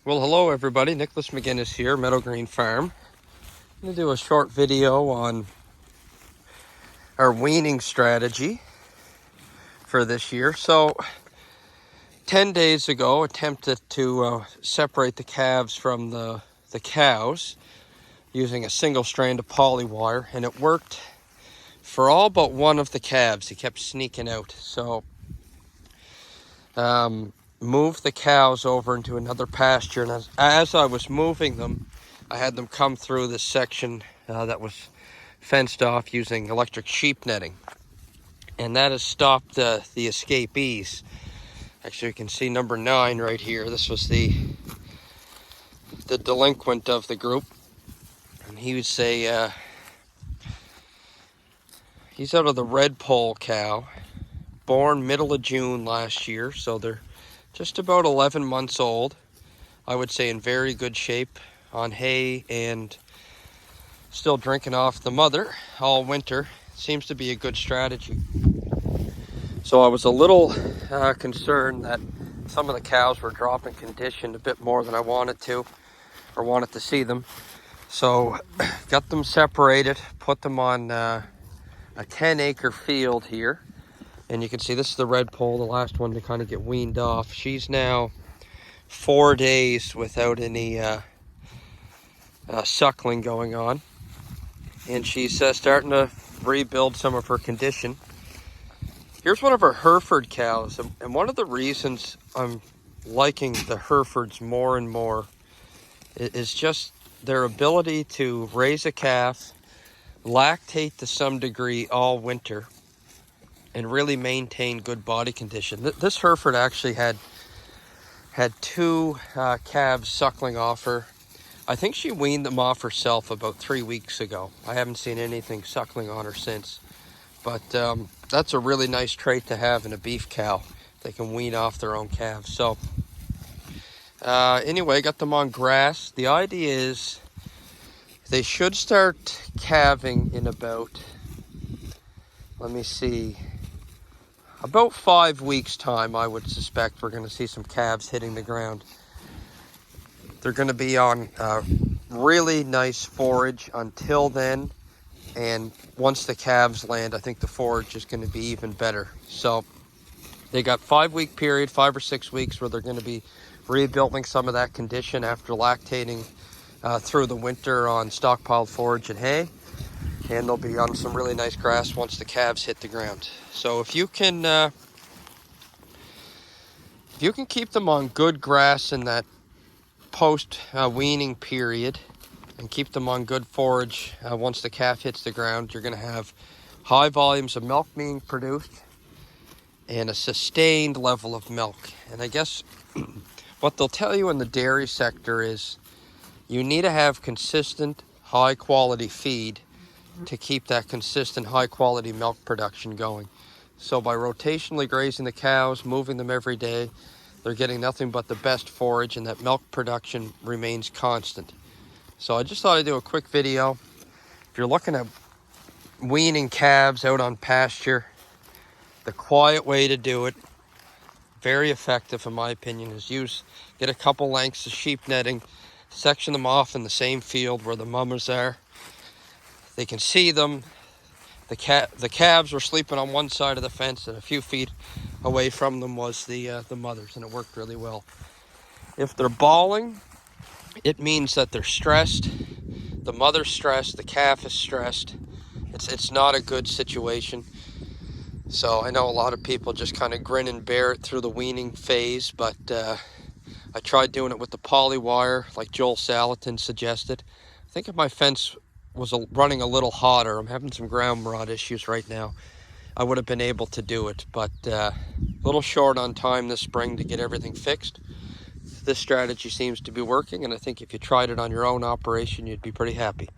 Well, hello everybody. Nicholas McGinnis here, Meadow Green Farm. I'm going to do a short video on our weaning strategy for this year. So, 10 days ago, attempted to separate the calves from the cows using a single strand of poly wire, and it worked for all but one of the calves. He kept sneaking out. So, moved the cows over into another pasture, and as I was moving them, I had them come through this section that was fenced off using electric sheep netting, and that has stopped the escapees. Actually, you can see number 9 right here. This was the delinquent of the group, and he's out of the red pole cow, born middle of June last year, so they're just about 11 months old. I would say in very good shape on hay and still drinking off the mother all winter. Seems to be a good strategy. So I was a little concerned that some of the cows were dropping condition a bit more than I wanted to, or wanted to see them. So got them separated, put them on a 10-acre field here. And you can see this is the red pole, the last one to kind of get weaned off. She's now 4 days without any suckling going on. And she's starting to rebuild some of her condition. Here's one of our Hereford cows. And one of the reasons I'm liking the Herefords more and more is just their ability to raise a calf, lactate to some degree all winter, and really maintain good body condition. This Hereford actually had 2 calves suckling off her. I think she weaned them off herself about 3 weeks ago. I haven't seen anything suckling on her since. But that's a really nice trait to have in a beef cow. They can wean off their own calves. So anyway, got them on grass. The idea is they should start calving in about, let me see, about 5 weeks time. I would suspect we're going to see some calves hitting the ground. They're going to be on really nice forage until then, and once the calves land, I think the forage is going to be even better. So they got 5-week period, 5 or 6 weeks, where they're going to be rebuilding some of that condition after lactating through the winter on stockpiled forage and hay. And they'll be on some really nice grass once the calves hit the ground. So if you can keep them on good grass in that post weaning period, and keep them on good forage once the calf hits the ground, you're going to have high volumes of milk being produced and a sustained level of milk. And I guess what they'll tell you in the dairy sector is you need to have consistent high quality feed to keep that consistent high quality milk production going. So by rotationally grazing the cows, moving them every day, they're getting nothing but the best forage, and that milk production remains constant. So I just thought I'd do a quick video. If you're looking at weaning calves out on pasture, the quiet way to do it, very effective in my opinion, is get a couple lengths of sheep netting, section them off in the same field where the mamas are. They can see them. The calves were sleeping on one side of the fence, and a few feet away from them was the mothers, and it worked really well. If they're bawling, it means that they're stressed. The mother's stressed, the calf is stressed. It's not a good situation. So I know a lot of people just kind of grin and bear it through the weaning phase, but I tried doing it with the poly wire like Joel Salatin suggested. I think if my fence was running a little hotter, I'm having some ground rot issues right now, I would have been able to do it, but a little short on time this spring to get everything fixed. This strategy seems to be working, and I think if you tried it on your own operation, you'd be pretty happy.